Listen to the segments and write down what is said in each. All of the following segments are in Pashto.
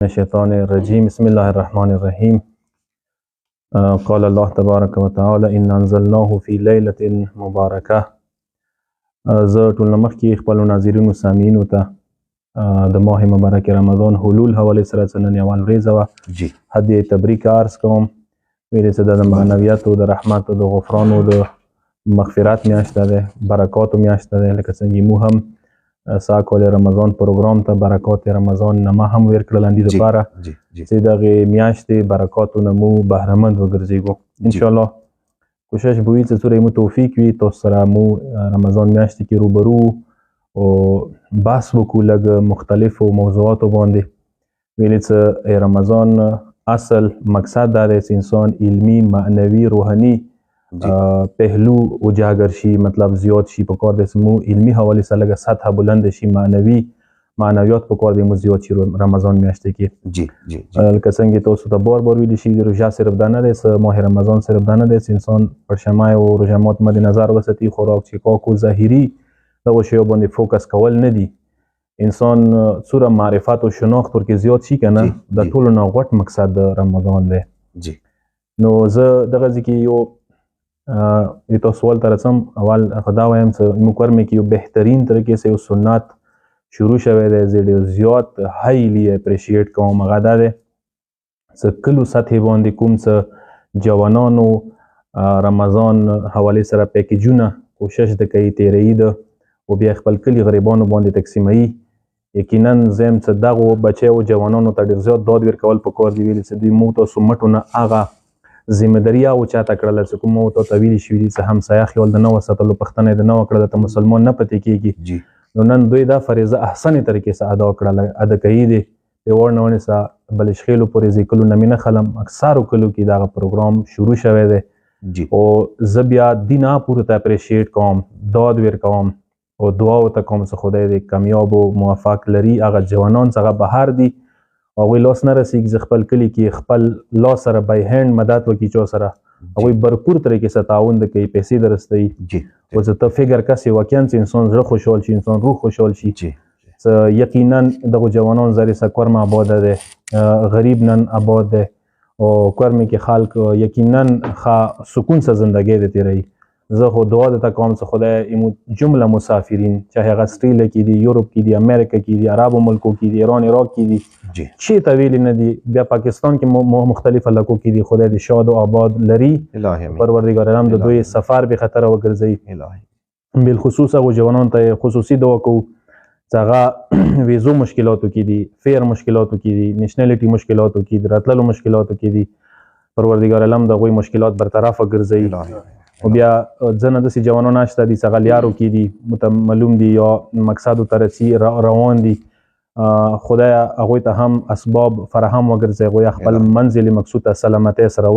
الشيطان الرجيم بسم الله الرحمن الرحيم قال الله تبارك وتعالى إن أنزلناه في ليلة مباركة. زه ټول مخکې خپلو ناظرینو سامعینو ته د ماه مبارک رمضان حلول حوالې سره څه نن یوه ورځ وه هدیه تبریک عرض کوم. ویلې څه د معنویاتو د رحمتو د غفرانو د مغفرت میاشته ده، برکاتو میاشته ده. لکه څنګه موږ هم ساکول رمضان پروګرام ته برکات رمضان نه ما هم ورکړل اندې لپاره چې دغه میاشتې برکاتو نه مو بهرمند وګرځېږو انشاءالله. کوشش به وي چې څومره مو توفیق وي تاسو سره مو رمضان میاشتې کې روبرو او بحث وکړو لږ مختلفو موضوعاتو باندې. ویلې چې رمضان اصل مقصد دا دی چې انسان علمي معنوي روحاني پهلو اجاگر شي، مطلب زیات شي. په کار دی چې مو علمي حوالې سره لږه سطح بلند شي، معنویات په کار دی مو زیات شي رمضان میاشتې کې. لکه څنګه تاسو ته بار ویلي شي د روژه صرف دا نه دی چې ماه رمضان صرف دا نه دی چې انسان پر شمع او روژهمات مد نظر وساتي، خوراک څښاک او ظاهري دغو شیو باندې فوکس کول نه دي. انسان څومره معرفت او شناخت ورکې زیات شي که نه، د ټولو نه غوټ مقصد د رمضان دی. نو زه دغه ځای کې یو تاسو سوال ته راځم. اول خو دا وایم چې زموږ کور کې یو بهترین طریقې سره یو سنت شروع شوی دی، زه ډېر زیات هایلی اپریشیټ کوم. هغه دا دی چې کلو سطحې باندې کوم څه جوانانو رمضان حوالې سره پیکیجونه کوشش د کوي تیروي ده او بیا خپل کلي غریبانو باندې تقسیموي. یقینا زه یم چې دغو بچیو جوانانو ته ډېر زیات داد ورکول پکار دي. ویلې چې دوی موږ تاسو مټو نه هغه ذمهداري او چاته کړله چې کوم موږ ته ویلي شوي دي چې همسایه خیال د نه وساتلو پوښتنه یې د نه وکړله ته مسلمان نه پاتې کېږي. نو نن دوی دا فریضه احسنې طریقې سره ادا کړله، ادا کوي دي. پیوړ نه ونې سه بلشخیلو پورې ځي کلو نه مې نه خلم اکثرو کلو کې دغه پروګرام شروع شوی دی او زه بیا دینه پورې ته اپریشیټ کوم، داد ورکوم او دعا ورته کوم چې خدای دې کامیاب او موفق لري. هغه جوانان چې هغه بهر دي هغوی لاس نه رسېږي، زه خپل کلي کې خپل لاس سره بای هینډ مدد وکړي چا سره هغوی برپور طریقې سره تعاون د کوي، پیسې در رسوي. او زه ته فکر کسې واقعا چې انسان زړه خوشحال شي، انسان روح خوشحال شي. چې یقینا دغو جوانان زری سه کور مې آباده دی، غریب نن آباد دی او کور مې کې خلک یقینا ښه سکون سره زندګۍ د تېروي. زه خو دعا درته کوم چې خدای جمله مسافرین چاهې هغه اسټریلیا کې دي، یورپ کې دي، امریکا کې دي، عربو ملکو کې دي، ایران عراق کې دي، چېرته ویلې نه دي، بیا پاکستان کې مختلف علاقو کې دي. خدای دې شاد او آباد لري، پروردګار عالم د دوی سفر بې خطره وګرځوي. بالخصوص هغو جوانانو ته خصوصي دعا کوو چې هغه ویزو مشکلاتو کې دي، فیر مشکلاتو کې دي، نیشنلټي مشکلاتو کې دي، راتللو مشکلاتو کې دي. پروردګار عالم د هغوی مشکلات برطرف وګرځوي. او بیا ځنه داسې جوانان شته دي چې هغه لیارو کې دي، معلوم دي یا مقصدو ته رسي روان دي. خدای هغوی ته هم اسباب فراهم وګرځوي، هغوی خپل منزل مقصود ته سلامتۍ سره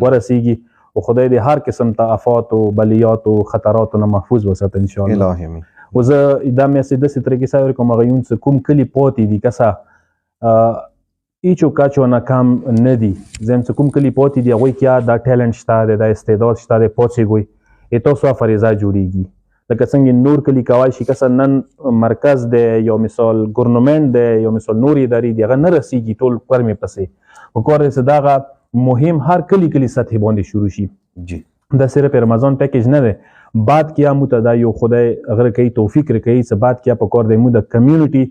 ورسیږي او خدای دې هر قسم ته آفاتو بلیاتو خطراتو نه محفوظ وساتي انشاءالله. او زه دا میسج داسې طریقې سره ورکوم هغه یون چې کوم کلي پاتې دي کسه ایچو کاچو ناکام نه دي. زه یم چې کوم کلي پاتې دي هغوی کې دا ټیلنټ شته دی، دا استعداد شته دی، پاڅېږئ تاسو فریضه جوړېږي. لکه څنګه نور کلي کولی شي کسه نن مرکز دی یا مثال ګورنمنټ دی یا مثال نور ادارې دي هغه نه رسېږي ټول کور مې پسې په کار دی چې دغه مهم هر کلي سطحې باندې شروع شي. دا صرف رمضان پیکیج نه دی، بعد کې مو ته دا یو خدای غره کوي توفیق راکوي چې بعد کې په کار دی مو د کمیونټي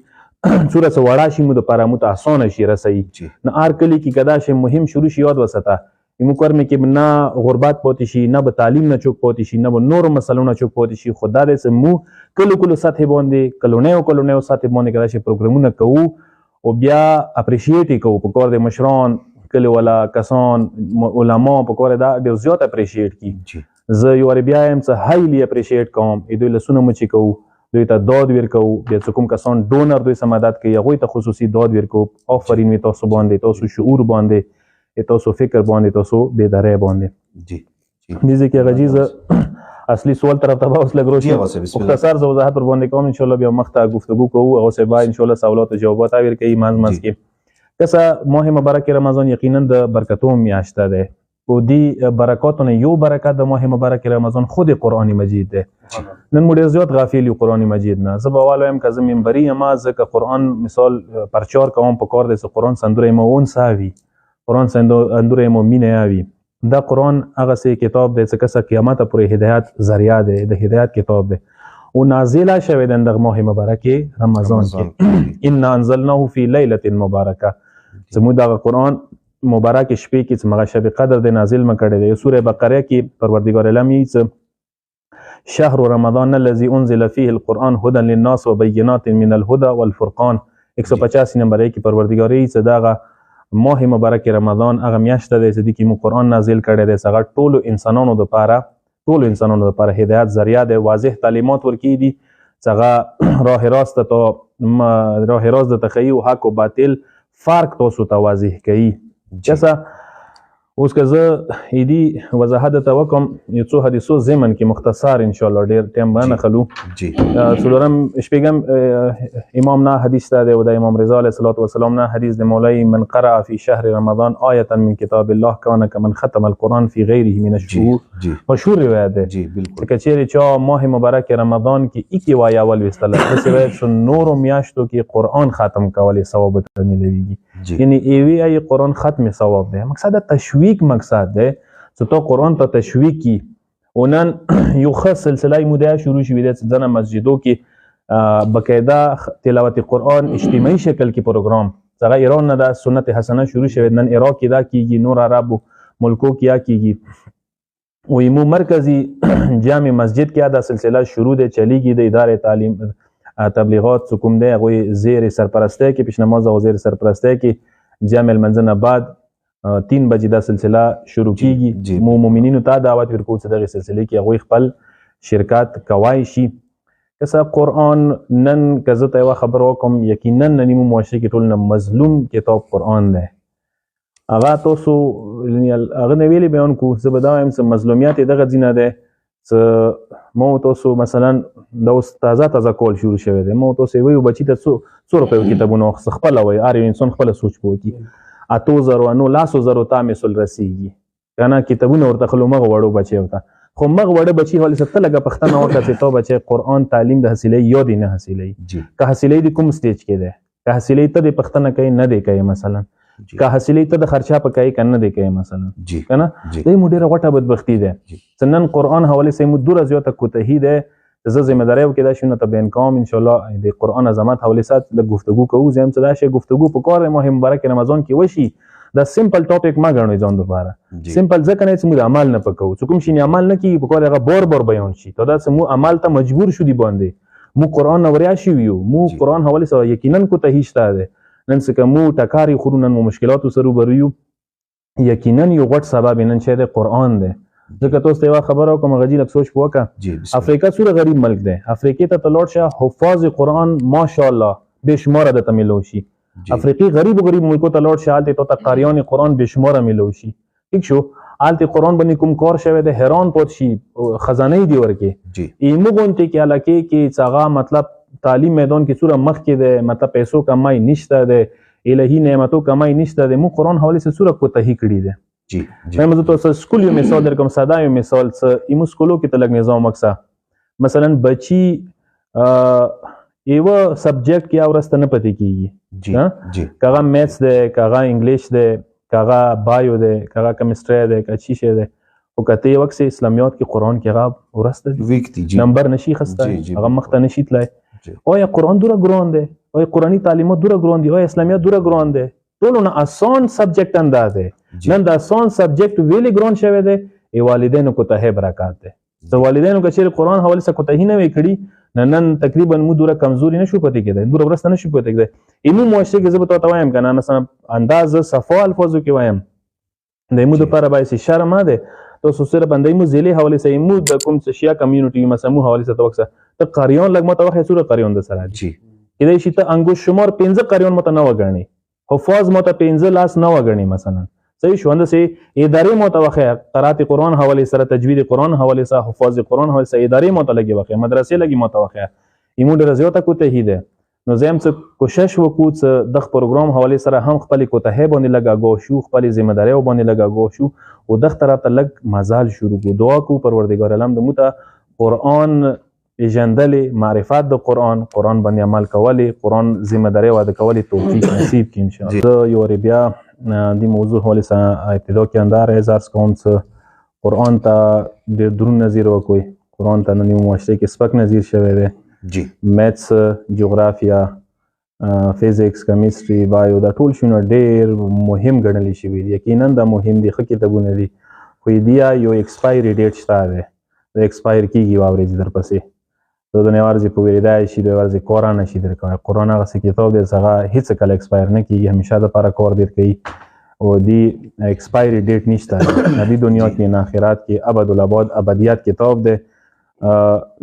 څومره څه وړه شي مو دپاره مو ته اسانه شي رسوي. نه هر کلي کې که دا شی مهم شروع شي یاد وساته زموږ کور مې کې نه غربت پاتې شي، نه به تعلیم نه چوک پاتې شي، نه به نورو مسلو نه چوک پاتې شي. خو دا دی چې مو کلو سطحې باندې کلونیو سطحې باندې که دا شی پروګرامونه کوو او بیا اپریشیټ یې کوو. په کار دی مشران کلي والا کسان علما په کار دا ډېر زیات اپریشیټ کړي. زه یو وارې بیا یم چې هایلی اپریشیټ کوم. دوی لسونه مو چې کوو دوی ته داد ورکوو، بیا چې کوم کسان ډونر دوی سره مدد کوي هغوی ته خصوصي داد ورکوو. آفرین وي تاسو باندې، تاسو شعور باندې، تاسو فکر باندې، تاسو بیدارۍ باندې. دې ځای کې هغه چیز اصلي سوال طرف ته به اوس لږ روشي مختصر زه وضاحت ور باندې کوم. انشاءالله بیا مخ ته گفتگو کوو، هغو صاحب به انشاءالله سوالات او جوابات ورکوي منځ کې. کسه ماه مبارک رمضان یقینا د برکتو میاشته دی و دی برکاتونه یو برکت د ماه مبارک رمضان خود قرآن مجید ده. نن موږ ډېر زیات غافل یو قرآن مجید نه. زه به وایم که زه منبري یم ځکه قرآن مثال پرچار کوم پکار دی چې قرآن سندره مو اونسه وي، قرآن سندره مو مینه وي. دا قرآن هغه سي کتاب دی چې کسه قیامت پورې هدایت ذریعہ دی، د هدایت کتاب دی او نازله شوی د دغه ماه مبارک رمضان کې. ان انزلناه فی لیلة مبارکه، زموږ دغه قرآن مبارک شپې کې چې مغه شب قدر د نازل مکړی دی. سوره بقره کې پروردگار عالم یې شهر رمضان الذي انزل فيه القرآن هدى للناس وبينات من الهدى والفرقان 185 نمبر کې پروردگار یې چې دغه ماه مبارک رمضان هغه میاشت دی چې د کې مو قرآن نازل کړی دی، هغه ټولو انسانانو لپاره هدایت ذریعہ دی، واضح تعلیمات ورکړي دي چې هغه راه راست د تخیل او حق او باطل فرق تاسو ته واضح کوي. جسا اوس که زه ایدی وضاحت ته وکم یو څو حدیثو ضمن کې مختصر ان شاء الله ډیر ټیم باندې خلو. څلورم شپږم امام نه حدیث ده او د امام رضا علیه السلام نه حدیث د مولای من قرأ فی شهر رمضان آیه من کتاب الله کان کمن ختم القرآن فی غیره من الشهور. مشهور روایت ده چې چیرې چا ماه مبارک رمضان کې اکی وای اول وستل چې نورو میاشتو کې قرآن ختم کولی ثواب ته ملويږي. یعنی ایوی ای قرآن ختم ثواب ده. مقصد تشویق مقصد ده چې تو قرآن ته تشویق کی. ونن یو خاص سلسله مدعا شروع شوې ده چې ځنه مسجدو کې بقاعده تلاوت قرآن اجتماعي شکل کې پروګرام څنګه ایران نه د سنت حسنه شروع شوې. نن عراق کې دا کیږي، نور عربو ملکو کې کیږي او ایمو مرکزی جامع مسجد کې دا سلسله شروع ده چلیږي د اداره تعلیم تبلیغات کوم دی هغه زیر سرپرستی کې پیشنماز او زیر سرپرستی کې جامع المنزل بعد 3 بجې دا سلسله شروع کیږي. مو مؤمنینو ته دعوت ورکوم چې دغه سلسله کې هغه خپل شرکت کوای شي. کسه قرآن نن کزه ته یو خبر وکم یقینا ننیمو معاشره کې ټول مظلوم کتاب قرآن دی. هغه تاسو هغه نه ویلي بیان کو زه به دا وایم چې مظلومیت دغه ځینه ده چې مو تاسو مثلا دا اوس تازه کول شروع شوی دی. مو تاسو ویو بچی ته 100 روپیو کتابونه خپل وای هر انسان خپل سوچ پوي 8000 نو 100,000 ته مثال رسیږي کنه کتابونه ورته خلو مغه وړو بچي وته خو مغه وړه بچي حواله ست لګه پښتنه ورته چې تو بچي قرآن تعلیم د حاصلې یو دی نه حاصلې که حاصلې د کوم سټیج کې ده که حاصلې ته د پښتنه کوي نه دی کوي مثلا که حاصلې ته د خرچه پکای کنه دی کوي مثلا کنه دې مو ډیره غټه بدبختی ده. سنن قرآن حواله سه مو دور زیاته کوتهی ده. زه ذمہ داری وکړه شنو ته بیان کوم ان شاء الله د قرآن عظمت حواله سات له گفتگو کوو. زم څه دا شی گفتگو په کار ماه مبارک رمضان کې وشي. دا سمپل ټاپک ما غنوي ځان لپاره سمپل ځکه نه چې موږ عمل نه پکو چې کوم شي عمل نه کی په کار هغه بار بیان شي ته دا چې مو عمل ته مجبور شو دی باندې مو قرآن اوریا شي ویو مو قرآن حواله سره یقینا کو ته هیڅ ده نن څه مو ټکاری خورونه مو مشکلات سره بریو یقینا یو غټ سبب نن شه د قرآن ده. ځکه تاسو ته خبره کوم غجی لک سوچ پوکا افریقا سوره غریب ملک ده. افریقا ته تلوړ شه حفاظ قرآن ماشاءالله بشمار ده تملو شي. افریقی غریب ملکو ته لوړ شي حالت ته قاریان قرآن بشمار ملو شي. ٹھیک شو حالت قرآن باندې کوم کار شوی ده حیران پوت شي خزانه دی ورکه ایمو غونته کې علاقه کې څنګه مطلب تعلیم میدان کې سوره مخ کې ده مطلب پیسو کمای نشته ده الهی نعمتو کمای نشته ده مو قرآن حواله سره سوره کو ته کړی ده. مې مزه تاسو سکول یو مثال در کوم ساده یو مثال څه ایمو سکولو کې تلګ نظام مکسه مثلا بچی ایو سبجیکٹ کې اورسته نه پته کیږي کاغه میث ده کاغه انګلیش ده کاغه بایو ده کاغه کیمستري ده کچی شه ده او کته یو وخت اسلامیات کې قرآن کې غاب ورسته ویکتی نمبر نشي خسته هغه مخته نشي تلای او یا قرآن دوره ګران ده او قرآنی تعلیمات دوره ګران دي او اسلامیات دوره ګران ده ټول نه آسان سبجیکٹ اندازه نن دا آسان سبجیکٹ ویلی ګران شوی ده ای والدینو کو ته برکات ده د والدینو کې چې قرآن حواله سره کو ته نه وکړي نن تقریبا مو دوره کمزوري نشو پته کېده دوره ورسته نشو پته کېده ایمو معاشره کې زه به تاسو وایم کنه مثلا انداز صفو الفاظو کې وایم د ایمو د لپاره باید شرم ده تاسو سره باندې مو زیلې حواله سره ایمو د کوم شیا کمیونټي مثلا مو حواله سره توکسه ته قاریان لګ مته وخت سوره قاریان د سره جی کله شي ته انګو شمار 15 قاریان مته نه وګڼي حفاظ مته 15 لاس نه وګڼي مثلا صحیح شو اند سه ادارې متوخه قرات قرآن حواله سره تجوید قرآن حواله سره حفاظ قرآن حواله سره ادارې متلګي وخه مدرسې لګي متوخه ایمو د رضیات کو ته هیده نو زه هم څه کوشش وکړو څه دغه پروګرام حوالې سره هم خپلې کوتاهۍ باندې لږ آګاه شو، خپلې ذمهداریو باندې لږ آګاه شو او دغه طرف ته لږ مزال شروع کړو. دعا کوو پروردګار عالم د موږ ته قرآن پیژندلې، معرفت د قرآن باندې عمل کولې، قرآن ذمهدارۍ واده کولې توفیق نصیب کړي انشاءالله. زه یو وارې بیا دې موضوع حوالې سره ابتدا کې همدا عرض عرض کوم څه قرآن ته ډېر دروند نظیر وکوئ. قرآن ته نن معاشره کې سپک نظیر شوی دی. میتس، جغرافیا، فزیکس، کیمستري، بایو دا ټول شونه ډېر مهم ګڼل شوي دي. یقینا دا مهم دي، ښه کتابونه دي، خو یې یو ایکسپایري ډیټ شته دی، دا ایکسپایر کېږي یوه ورځ درپسې. ته د یوازې په ویریدای شي، د یوازې کار نه شي درکولی. قرآن هغسې کتاب دی چې هغه هېڅ کله ایکسپایر نه کېږي، همیشه دپاره کار درکوي او دې ایکسپایري ډیټ نشته دی. نه دې دنیا کې نه آخرت کې ابدالآباد ابدیت کتاب دی.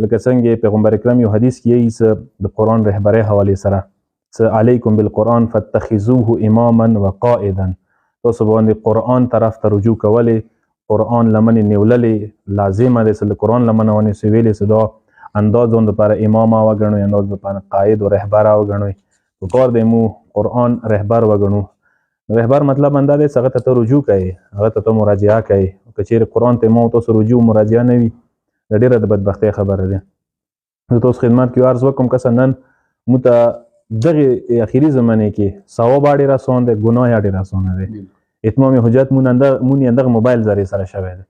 لکه څنګه پیغمبر اکرم یو حدیث کې یې څه د قرآن رهبرۍ حوالې سره څه علیکم بالقرآن فاتخذوه اماما وقائدا، تاسو باندې قرآن طرف ته رجوع کولې، قرآن لمنې نیوللې لازمه دی چې له قرآن لمنه ونیسئ، ویلې چې دا انداز ځان دپاره امامه وګڼئ، انداز دپاره قاید و رهبره وګڼئ. پکار دی مو قرآن رهبر وګڼو. رهبر مطلب همدا دی چې هغه ته ته رجوع کوې، هغه ته ته مراجعه کوې. که چیرې قرآن ته ما تاسو رجوع مراجعه نه وي، دا ډېره د بدبختۍ خبره ده. زه تاسو خدمت کې عرض وکړم که څه نن موږ ته دغې اخري زمانې کې ثواب ډېر اسان دی، ګناه ډېر اسانه دی. اتمام حجت مونږ یې دغه موبایل ذریعې سره شوی دی.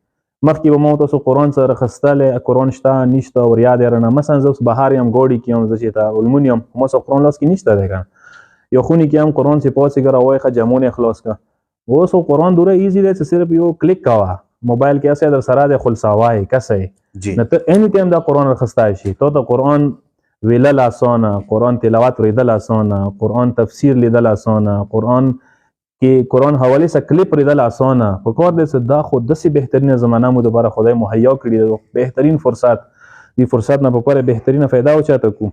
مخکې به ما تاسو قرآن سره اخیستلی، قرآن شته نشته ور یاد یې رانه. مثلا زه اوس بهر یم، ګاډي کې یم، زه چېرته علمون یم، ما سره قرآن لاس کې نشته دی که نه، یا خونې کې هم قرآن چې پاڅېږه راوایښه جمون یې خلاص کړه. اوس خو قرآن دوره ایزي دی چې صرف یو کلیک کوه، موبایل کې هسې در سره دی، خلصاوه یې کسه یې نه، ته اینی ټایم دا قرآن اخیستی شي. تا ته قرآن ویلل اسانه، قرآن تلاوت اورېدل اسانه، قرآن تفسیر لیدل اسانه، قرآن کې قرآن حوالې سره کلیپ اورېدل اسانه. په کار دی چې دا خو داسې بهترینه زمانه مو دپاره خدای مهیا کړي دی، بهترین فرصت. دې فرصت نه په کار بهترینه فایده اوچاته کړو.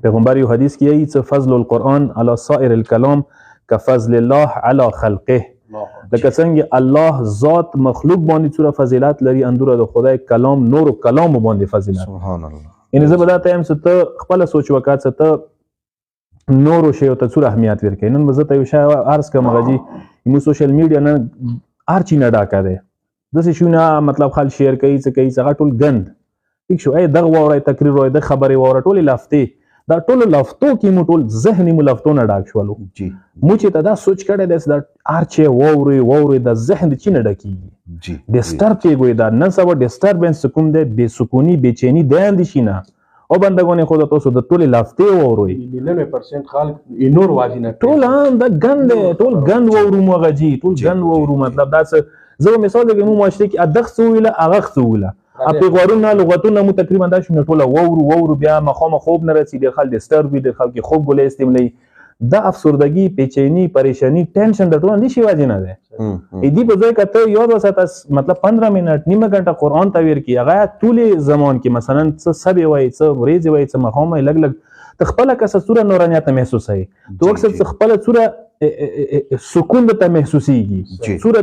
پیغمبر یو حدیث کې یې څه فضل القرآن علی سائر الکلام کفضل الله علی خلقه، لکه څنګه الله ذات مخلوق باندې څومره فضیلت لري، اندوره د خدای کلام نورو کلامو باندې فضیلت. سبحان الله. یعنې زه به دا ته یم چې ته خپله سوچ وکړه چې ته نورو شیو ته څومره اهمیت ورکوې. نن به زه ته یو شی عرض کړم غجي، زموږ سوشل میډیا نن هر چي نه ډاکه دی، داسې شیونه مطلب خلک شیر کوي، څه کوي، هغه ټول ګند. ټیک شو، دغه واورئ، تقریر واورئ، دغه خبرې واوره، ټولې لفتې. دا ټولو لفتو کې مو ټول ذهني مو لفتو نه ډاک شولو. مو چې ته دا سوچ کړی دی چې دا هر چی واورئ، د ذهن د چي نه ډکېږي، ډسټرب کېږئ. دا نن سبا ډسټربنس کوم دی، بېسکوني، بېچیني دی اندېشي نه. او بندگان خدا تاسو د ټولې لفتې واورئ. 99% خلک نور واجی نه ټول هم دا ګند دی، ټول ګند واورو مو غجي، ټول ګند واورو. مطلب دا څه، زه مثال درکوم، مو معاشرې کې ادغ څه وویله، هغه څه وویله، پیغورونه لغتونه مو تقریبا دا شونه ټوله واورو. بیا مخامخ خوب نه رسي، ډېر خلک ډسټرب وي، ډېر خلک خوب ګولۍ استعمالوي. دا افسردګي، پیچیني، پریشاني، ټینشن د ټوله نشي واجې نه دی. دې په ځای که ته یاد وساته مطلب 15 منټ، نیمه ګنټه قرآن ته ویر کړي، هغه ټولې زمان کې مثلا څه سبې وایي، څه ورېځې وایي، څه ماښام وایي، لږ ته خپله که څه څوره نورانیت محسوسوي، تو اکثر څه خپله څوره سکون درته محسوسېږي، څوره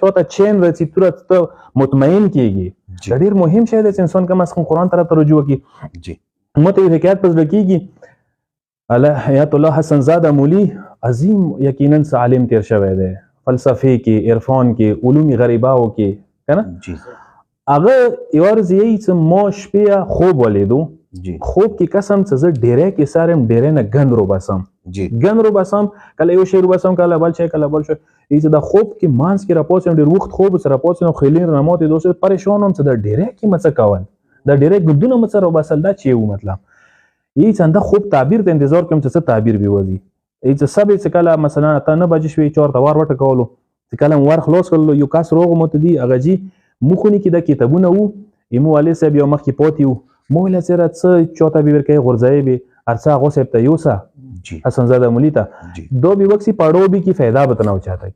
تا ته چین رسي، څوره ته مطمئن کېږي. دا ډېر مهم شی دی چې انسان کم از کم قرآن طرف ته رجوع وکړي. ما ته یو حکایت په زړه کېږي، حیات الله حسن زاده مولي عظیم یقینا څه عالم تېر شوی دی، فلسفې کې، عرفان کې، علوم غریباو کې، که نه. هغه یوه ورځ یې چې ما شپې خوب ولیدو، خوب کې قسم چې زه ډېری کې سر یم، ډېری نه ګند روباسم، کله یو شی روباسم، کله بل شی، کله بل شی. چې دا خوب کې مانځ کې راپاڅېدم، ډېر وخت خوب سره راپاڅېدم، خیلین رانه ماتېدو، اوس پریشان وم چې دا ډېری کې مې څه کول، دا ډېری ګندونه مې څه روباسل، دا چې و مطلب یې چې همدا خوب تعبیر ته انتظار کوم چې څه تعبیر به وځي. چې سبې چې کله مثلا 9 بجې شوې، 4 ته وار وټکولو، چې کله مو ور خلاص کړلو، یو کس راغو ماته دي هغه جي موږ خونې کې دا کتابونه وو، ایمو والي صاحب یو مخکې پاتې وو، مو ویله چېرې څه چاته به ورکوې، غورځوې به هر څه هغو صاحب ته یوسه، حسن زاده مولي ته دو به وکسي پاړو به کې فایده به ته نه وچاته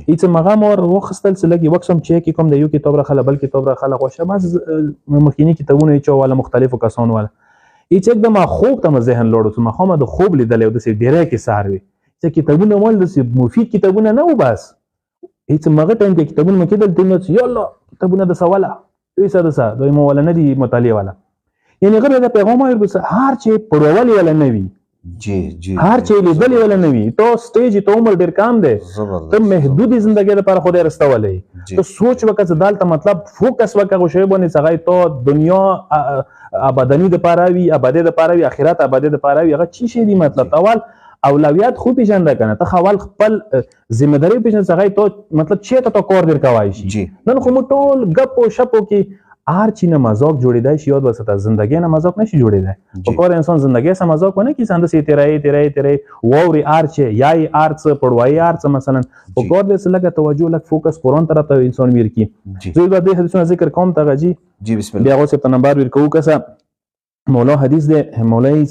هېڅ مغه مو ور واخیستل چې لږ یې وکس هم چی کې کوم د یو کتاب راخله بل کتاب راخله خوښه بعض مخکیني کتابونه یې چا والا مختلفو کسانو والا هېڅ एकदम خوب ته مې ذهن لوړو چې مخامه د خوب لیدلی او داسې ډېری کې سهار وي چې کتابونه مول داسې مفید کتابونه نه وو بس هېڅ مغه ټایم کې کتابونه مې کېدل ټیم چې یالله کتابونه د څه والا دوی څه د څه دوی مو والا نه دي مطالعې والا یعنې هغه د پیغام وایي هر چې پړوالي والا نه وي جی هر چې لیدلې ولا نه وي ته سټیج ته عمر ډیر کم دی ته محدود ژوندۍ لپاره خدای رستولې ته سوچ وکړه دالته مطلب فوکس وکړه شی باندې څنګه ته دنیا ابدانی د پاره وي ابدي د پاره وي اخرت ابدي د پاره وي هغه چی شي دی مطلب اول اولویات خو پیژنده کنه ته خپل خپل ذمہ داری پیژنده څنګه ته مطلب چې ته کور در کوي شي نن خو ټول غپ او شپو کې هر چی نه مذاق جوړیدای شي یاد وسته زندگی نه مذاق نشي جوړیدای په کور انسان زندگی سره مذاق ونه کی سند سي تیرای ووري ارچ یای ارچ پړوای ارچ مثلا په کور دې لګه توجه لګ فوکس قرآن طرف ته انسان میر کی زه به حدیثونه ذکر کوم ته جی بسم الله بیا اوسه په نمبر ور کو کسه مولا حدیث دې مولای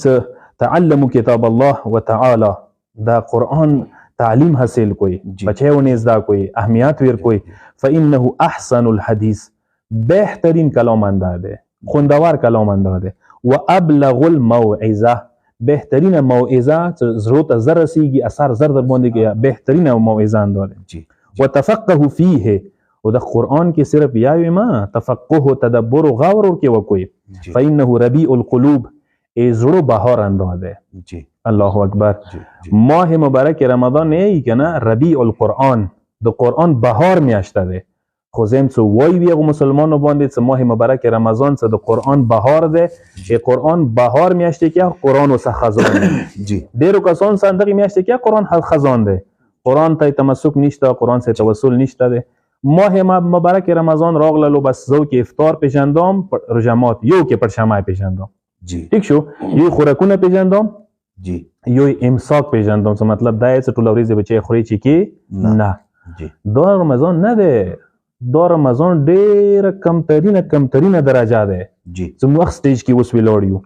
تعلموا كتاب الله وتعالى دا قرآن تعلیم حاصل کوئی بچهونه زده کوئی اهمیت ور کوئی فانه احسن الحديث بهترین کلام انداده خوندور کلام انداده و ابلغ الموعظه بهترین موعظه ضرورت زر رسیږي اثر زر در باندې کې بهترین موعظه انداده وتفقه فيه و د قرآن کې صرف یاوي ما تفقه تدبر غور کې وکوي فانه ربيع القلوب زړه بهار انداده الله اکبر ماه مبارک رمضان نه کنه ربيع القرآن د قرآن بهار میاشته ده خو زم څو وای وی مسلمانانو باندې څه ماه مبارک رمضان څه د قرآن بهار ده چې قرآن بهار میاشته کې قرآن وسه خزان جی ډیرو کسان صندوق میاشته کې قرآن خزان ده قرآن ته تمسک نشته قرآن سره توسل نشته ده ماه مبارک رمضان راغلو بس زو کې افطار پیژندم رجمات یو کې پرشمای پیژندم جی ٹھیک شو یو خوراکونه پیژندم جی یو امساک پیژندم څه مطلب دا چې ټول ورځې بچي خوري چې کې نه جی دا رمضان نه ده دا رمضان ډېر کمترینه درجه ده جی زموږ سټیج کې اوس ویلوړیو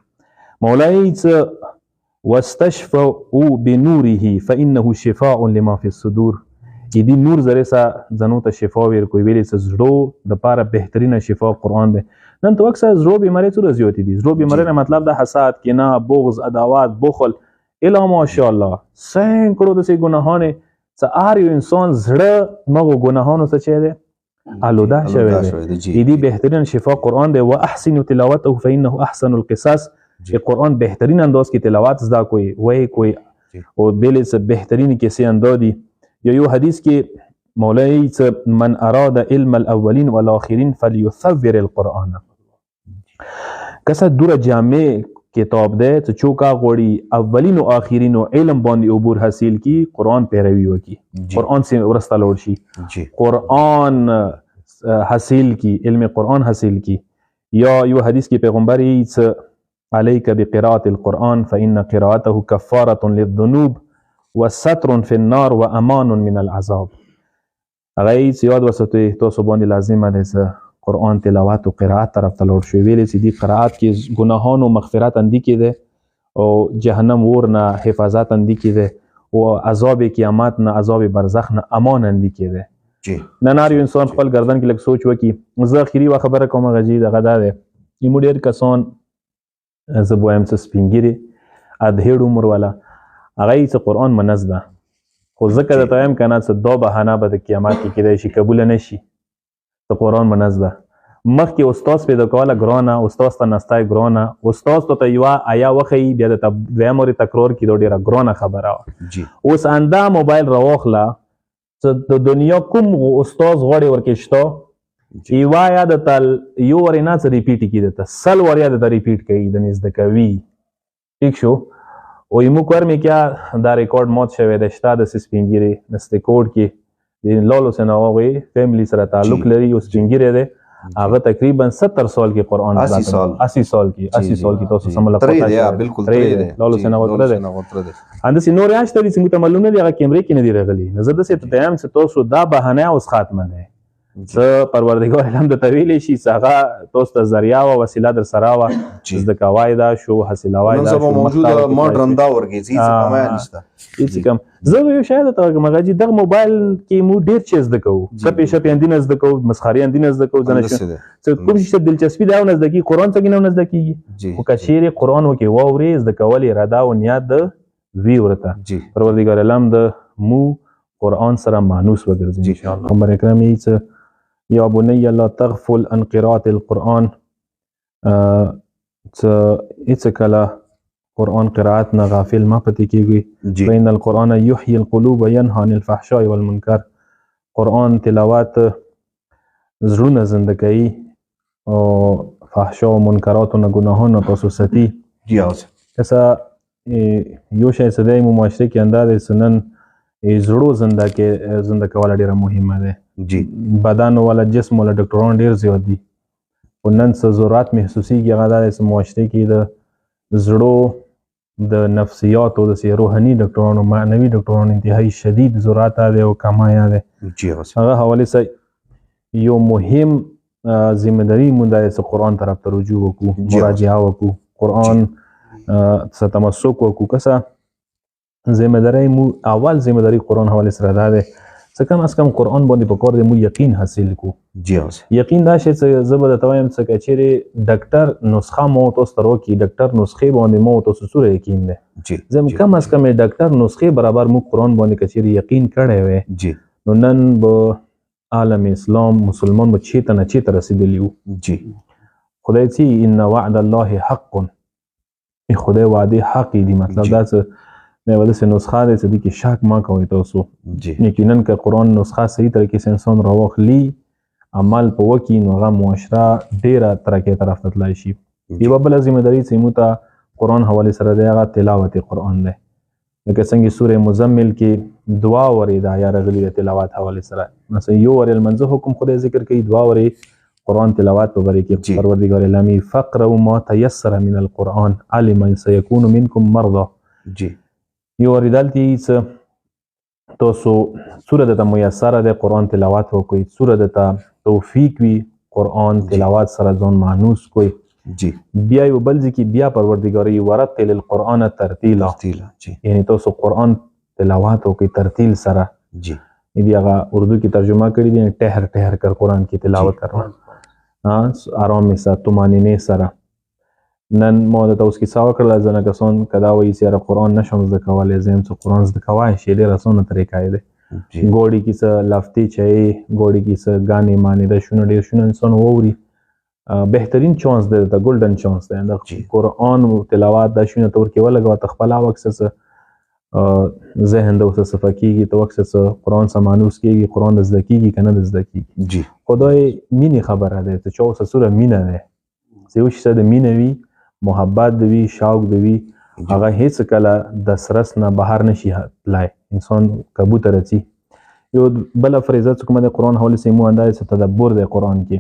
مولای څه واستشفوا بنوره فانه شفاء لما في الصدور دې نور زره سره زنو ته شفا ور کوي ویلې څه زړه د پاره بهترینه شفا قرآن ده نن تو اکثر زړه بیماری څه زیاتې دي زړه بیماری نه مطلب د حسد کینه بغض عداوت بخل الا ماشاءالله سینکړو د سي ګناهونه څه هر یو انسان زړه مغو ګناهونو څه چي ده آلوده شوی دی دې بهترین شفا قرآن دی و احسن تلاوته فانه احسن القصص چې قرآن بهترین انداز کې تلاوت زده کوي وای کوي او بل څه بهترین کې سي اندادي یو حدیث کې مولای من اراد علم الاولین والاخرین فليثور القرآن کسه دوره جامع کتاب ده چې چوکا غوړي اولین او اخرین علم باندې عبور حاصل کی قرآن پیروي وکي قرآن سے ورسته لوړ شي قرآن حاصل کی علم قرآن حاصل کی یا یو حدیث کې پیغمبر یې عليك بقراءة القرآن فإن قراءته كفارة للذنوب وستر في النار وأمان من العذاب هغه یاد وساتئ تاسو باندې لازمه ده قرآن تلاوت او قرائت طرف ته لوړ شوی ویلې چې دی قرائت کې ګناهونو مغفرت اندي کې ده او جهنم ور نه حفاظت اندي کې ده او عذاب قیامت نه عذاب برزخ نه امان اندي کې ده جی نن هر انسان خپل گردن کې لږ سوچ وکي زه اخیری وا خبره کوم غجی دغه ده یمو ډیر کسان زه بویم څه سپینګری ادهړ عمر والا هغه یې قرآن منز ده خو ځکه د تایم کنه څه دو بهانه به د قیامت کې کېدای شي قبول نه شي ته قرآن منز ده مخکې استاد پیدا کوله ګرانه استاد ته نستای ګرانه استاد ته یو آیا وخی بیا د دویم ور تکرار کیدو ډیره ګرانه خبره جی اوس انده موبایل راوخله چې د دنیا کوم استاد غوړي ورکشته یو یا د تل یو ور نه څه ریپیټ کیده ته سل ور یا د ریپیټ کوي د نږدې کوي ٹھیک شو او یمو کور می کیا دا ریکارډ موت شوی د شته د سپینګری نسته کوډ کې د لولو سناوي فیملی سره تعلق لري او سپینګری ده هغه تقریبا 70 سال کې قرآن 80 سال کې تاسو سم لپاره ترې دی بالکل ترې دی لولو سناوي ترې ده اند سي نور یاشته دي څنګه معلومه دي هغه کیمرې کې نه دی راغلي نظر د څه ټایم څه تاسو دا بهانه اوس خاتمه ده څه پروردګار الحمد تویل شي څنګه تاسو ته ذریعہ او وسیله در سره وا چې د قواعد شو حاصلوي دا شو موجوده ماډرن دا ورګي چې کمه نشته هیڅ کم زه یو شاید ته مغاجي د موبایل کې مو ډیر چیز د کو سپې شپې اندینه د کو مسخري اندینه د کو ځنه څه کوم شي دلچسپي دا نه د کی قرآن څنګه نه نزد کیږي او کشیر قرآن وکي ووري د کول اراده او نیت د وی ورته پروردګار الحمد مو قرآن سره مانوس وګرځي ان شاء الله عمر اکرام یې یا بنی لا تغفل عن قراءة القرآن څه کله قرآن قرائت نه غافل ما پتی کیږي. جی فإن القرآن يحيي القلوب وينهى عن الفحشاء والمنکر. قرآن تلاوت زړونه زنده کوي او فحشا و منکرات و گناهان تاسو ستی. جی اوس کسا یو شای صدای مو معاشره کې اندازه سنن زړو زنده کول ډیره مهمه ده. جی بدن ولا جسم ولا ډاکټران ډیر زیات دي. ونن څه ضرورت محسوسیږي هغه د معاشره کې د زړو د نفسیات او د روحاني ډاکټرانو معنوي ډاکټرانو انتهایی شدید ضرورت ده او کمایا ده. جی اوس هغه حواله سره یو مهم ذمہ داری مونږ د قرآن طرف ته رجوع وکړو، مراجعه وکړو، قرآن څخه تمسک وکړو. کسه ذمہ داری مو اول ذمہ داری قرآن حواله سره ده څه کم از کم قرآن باندې په کار د مو یقین حاصل کو. جی اوس یقین دا شی چې زه به درته وایم څه که چیرې ډاکټر نسخه مو تاسو ته راکړي، ډاکټر نسخې باندې مو تاسو سره یقین ده. جی زه کم از کم ډاکټر نسخې برابر مو قرآن باندې که چیرې یقین کړی وی جی نو نن به عالم اسلام مسلمان به چیرته نه چیرته رسیدلی وو. جی خدای چې ان وعد الله حق، خدای وعده حق دي. مطلب دا څه مې ولې سه نسخه ده چې د کې شک ما کوي تاسو. جی یقینا که قرآن نسخه صحیح طریقې سره انسان راوخلی عمل په وکي نو هغه معاشره ډیره ترقی طرف ته تللی شي. یوه بله ذمہ داري چې موږ ته قرآن حوالې سره دی هغه تلاوت قرآن دی. لکه څنګه سوره مزمل کې دعا ورې دا یا راغلي د تلاوت حوالې سره. مثلا یو ورې المنځه حکم خدای ذکر کوي، دعا ورې قرآن تلاوت په باره کې پروردګار الهامي فقروا ما تيسر من القرآن علم سيكون منكم مرضى. جی یو ورې دلته څه تاسو سوره دته میسره ده قرآن تلاوت وکړئ، سوره دته توفیق وي قرآن تلاوت سره ځان مانوس کوئ. جی بیا یو بل ځکه بیا پروردګاري ورتل القرآن ترتیلا، جی یعنی تاسو قرآن تلاوت وکړئ ترتیل سره. جی بیا هغه اردو کې ترجمه کړی دی ټهر ټهر کر قرآن کی تلاوت کرنا، آرام سره طمانینه سره. نن ما د اوس کیسه وکړله ځنه کسان کدا وایي چې یاره قرآن نشم زده کولی، زه یم چې قرآن زده کوای شي ډېره اسانه طریقه ده. ګوډي کې څه لفتې چایي، ګوډي کې څه ګانې مانې ده شونه ډېر شونه انسان واوري. بهترین چانس دی د ګولډن چانس دی د قرآن تلاوت دا شونه ته ورکې ولګوه ته خپله وکسه څه ذهن د اوسه صفه کېږي، ته وکسه څه قرآن سره مانوس کېږي، قرآن د زده کېږي که نه د زده کېږي. خدای مینې خبره دی چې چا اوسه سوره مینه دی چې یو شي د مینه وي، محبت د وي، شوق د وي، هغه هیڅ کله د سرس نه بهر نشي تلای، انسان قابو ته رسي. یو بله فریضه چې کومه د قرآن حوالې سره مو اندازې تدبر دی قرآن کې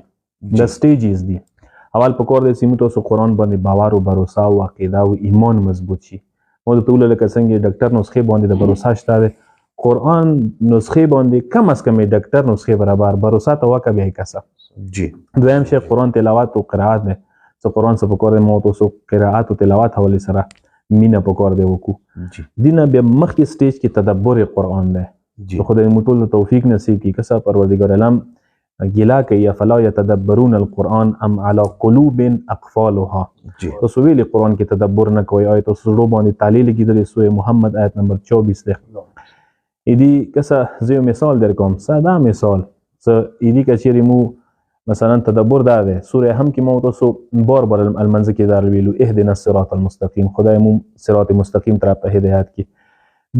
د سټیجز دي. اول په کار دی چې موږ تاسو قرآن باندې باور او بروسه او عقیده او ایمان مضبوط شي. مو درته وویل لکه څنګه ډاکټر نسخې باندې د بروسه شته دی، قرآن نسخې باندې کم از کم ډاکټر نسخې برابر بروسه ته وکه بیا یې کسه. دویم شی قرآن تلاوت او قرائت دی. څه قرآن څه په کار دی مو تاسو قرائت او تلاوت حوالې سره مینه په کار دی وکړو. دینه بیا مخکې سټیج کې تدبر قرآن دی. خدای مو ټول توفیق نصیب کړي. که څه پروردګار عالم ګیلا کوي افلا یتدبرون القرآن ام علی قلوب اقفالها. تاسو ویلي قرآن کې تدبر نه کوئ، آیا تاسو زړو باندې تالی لګېدلې سوره محمد آیت نمبر 24 دی. ایدي که څه زه یو مثال در کوم، ساده مثال څه ایدي که چیرې مو مثلا تدبر دا دی سوره هم کې مو تاسو بار بار المنځ کې دا ویلو اهدنا الصراط المستقیم، خدای مو صراط مستقیم طرف ته هدایت کړي.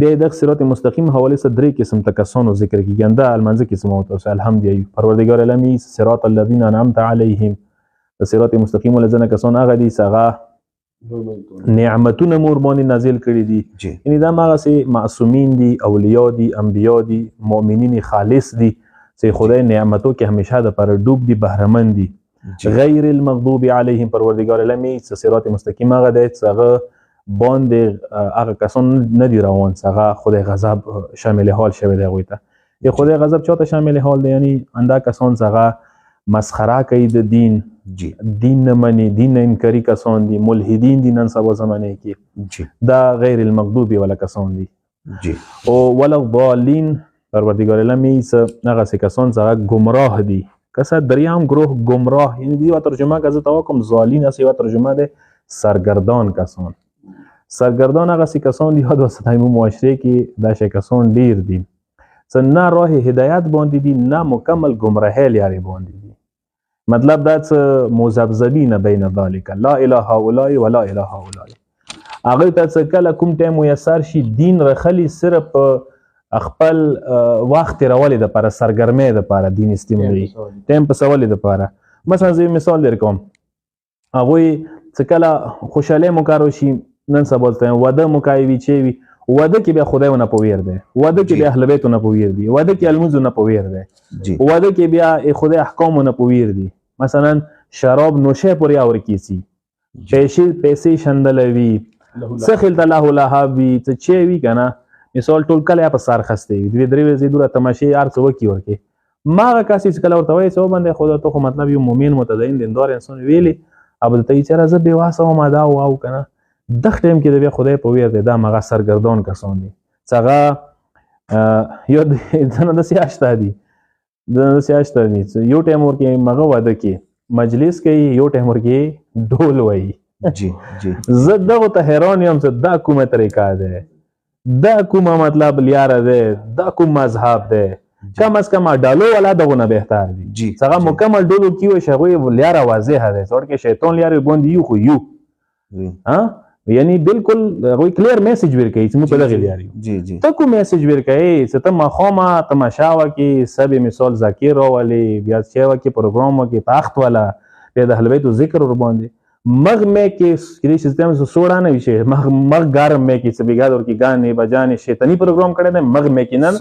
بیا د صراط مستقیم حواله سره درې قسم تکسانو ذکر کیږي. انده المنځ کې سمو تاسو الحمد لله پروردګار الهی صراط الذين انعمت عليهم، صراط مستقیم ولذین کسان هغه دي څنګه نعمتونه مور باندې نازل کړي دي. یعنی دا هغه معصومین دي، اولیاء دي، انبیا دي، مؤمنین خالص دي چې خدای نعمتو کې همیشه د پر ډوب دي، بهرمند دي. غیر المغضوب علیهم پروردګار الهی صراط مستقیم هغه دی چې هغه باندې هغه کسان نه دي روان چې هغه خدای غضب شامل حال شوی دی هغوی ته. د خدای غضب چاته شامل حال دی؟ یعنی اندا کسان چې هغه مسخره کوي د دین، دین نه مني، دین نه انکاري کسان دي، ملحدین دي نن سبا زمانه کې، دا غیر المغضوب ولا کسان دي. او ولا ضالین پروردګار الهی هغه کسان چې هغه گمراه دي. کسه دریام گروه گمراه، یعنی دیو ترجمه که زه کوم ضالین است، یو ترجمه ده سرگردان کسان. سرگردان هغه کسان دي د وسطایمو معاشره کې دا کسان ډیر دي چې نه راه هدایت باندې دي نه مکمل گمراهی لري باندې دي. مطلب دا چې مذبذبین بین ذلک لا اله هؤلاء ولا اله هؤلاء، هغه ته څه کله کوم ټایم میسر شي دین رخلی صرف خپل وخت تیرولې دپاره سرګرمۍ دپاره دین استعمالوي ټایم پسولې دپاره. مثلا زه مثال در کوم هغوی څه کله خوشحالۍ مکارو شي نن سبا واده مکای وي چې وي واده کې بیا خدای ونه په ویر دی واده کې بیا اهل بیت ونه په ویر دی واده کې الموز ونه په ویر دی واده کې بیا خدای احکام ونه په ویر دی. مثلا شراب نوشه پورې اور کیسی پیسې شندلوي سخل الله لهب وي څه چې وي کنه مثال ټول کله په سر خسته وي دوی درې ورځې دوره تماشې هر څه وکي ورکې ما کاسي چې کله ورته وایي څه باندې خدا ته خو مطلب یو مؤمن متدین دیندار انسان ویلي اب ته یې چېرې زه بې واسه وم دا او کنه دغه ټایم کې د بیا خدای په ویر دی دا مغه سرګردان کسان دي چې هغه یو ځنه داسې اشته دي داسې اشته دي چې یو ټایم ورکې مغه واده کې مجلس کوي یو ټایم ورکې ډول وایي. زه دغو ته حیران یم چې دا کومه طریقه ده دا کومه مطلب لیاره ده دا کوم مذهب ده کم از کم ډالو والا دغونه بهتر دي څنګه مکمل ډولو کیو شغوی لیاره واضحه ده څور کې شیطان لیاره باندې یو خو یو ها یعنی بالکل غوی کلیر میسج ورکړي چې موږ په دغه لیاري ته کوم میسج ورکړي چې ته مخامه تماشا وکي سبه مثال ذکر راولي بیا چې وکي پروګرام وکي پاخت والا بیا د اهل بیت ذکر ور باندې مغ میں کے کلی سیستم سے سوڑا نہ ویشے مغ گار میں کی سبیگاد اور کی گانے بجانے شیطانی پروگرام کرے دے مغ میں کی نن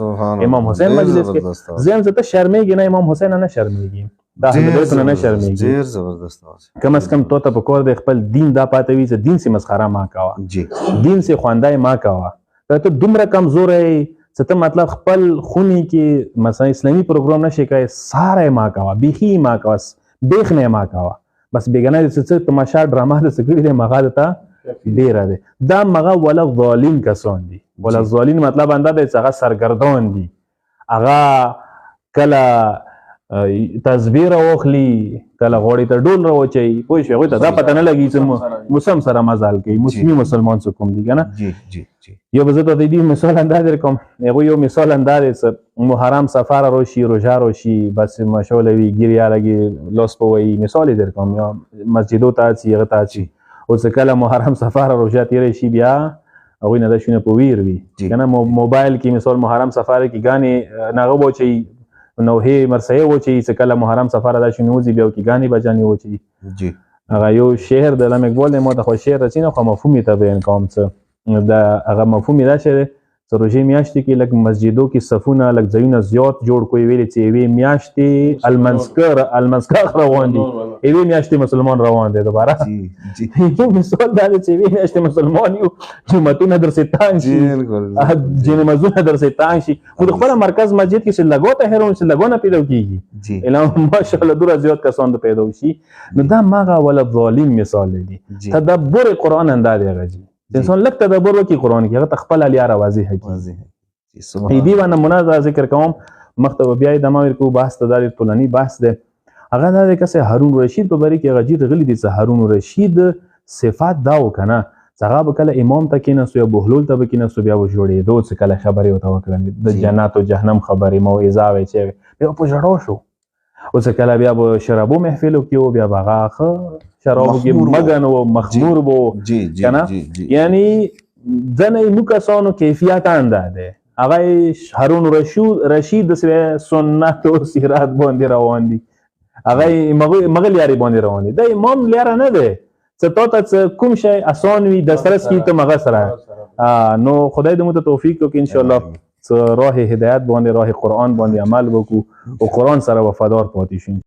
امام حسین مجلس کے زین سے شرمے گی نہ امام حسین نہ شرمے گی دا حضرت نہ شرمے گی ډیر زبردست کم از کم تو ته پکور د خپل دین دا پاتې وي چې دین سے مسخره ما کاوه دین سے خواندای ما کاوه ته دومره کمزور ای چې ته مطلب خپل خونی کې مثلا اسلامی پروگرام نشي کای ساره ما کاوه بیخی ما کاوه بیخ نه ما کاوه بس بیگانه د څه تماشا ډراما د سګړي د مغا ته ډیر ده دا مغا ولا ظالم کسان دي ولا ظالم مطلب انده د څنګه سرګردان دي هغه کله تصویر واخلي کله غوړی ته ډول راوچي پوه شو ته دا پته نه لګي چې موسم سره مزال کوي مسلمي مسلمان څه کوم دي کنه یو بزه ته دی مثال انداز کوم یو مثال انداز محرم سفر روشي روزه روشي بس مشولوي ګیریا لګي لوس پوي مثال در کوم یا مسجدو ته چې غتا چی او څه کله محرم سفر روزه تیرې شي بیا او نه د شونه پویر وي کنه موبایل کې مثال محرم سفر کې غاني ناغه بوچي نو هي مرسيه و چې څه کله محرم سفر ادا شنو زی بیا کې غاني بجاني و چې هغه یو شهر د لمک بول مو د خو شهر رچینه خو مفهومي ته بیان کوم څه دا هغه مفهومي دا شه روژې میاشتې کې لږ مسجدو کې صفونه لږ ځایونه زیات جوړ کوي ویلې چې یوې میاشتې المنسکر روان دي یوې میاشتې مسلمان روان دی دوباره یو مثال دا دی چې یوې میاشتې مسلمان یو جوماتونه درسې تانګ شي جنمازونه درسې تانګ شي خو د خپله مرکز مسجد کې چې لګو ته هیرون چې لګو نه پیدا کېږي اعلان ماشاءالله دوره زیات کسان د پیدا شي نو دا مغه ولا ظالم مثال دی تدبر قرآن اندازې هغه انسان لک تدبر وکي قرآن کې هغه خپل لیاره واضح کی دی باندې منازع ذکر کوم مکتب بیا د ما ورکو بحث ته د ټولنی بحث ده هغه د کسه هارون رشید په بری کې غجیر غلی دي چې هارون رشید صفات دا وکنه څنګه به کله امام ته کې نه سو یا بهلول ته کې نه سو بیا وجوړي دوه څه کله خبرې وته وکړي د جنات او جهنم خبرې موعظه وي چې بیا په جوړو شو او څه کله بیا به شرابو محفلو کې بیا باغه شرابو کې مگن او مخمور بو کنه یعنی ځنه نو کسانو کیفیت انداده هغه هارون رشید سنت او سیرت باندې روان دي هغه مغل یاري باندې روان دي د امام لیاره نه ده څه ته کوم شی آسان وي د سره سکی ته مغه سره نو خدای دې مو توفیق وکړي ان شاء الله راه هدایت باندې راه قرآن باندې عمل وکړو او قرآن سره وفادار پاتې شو.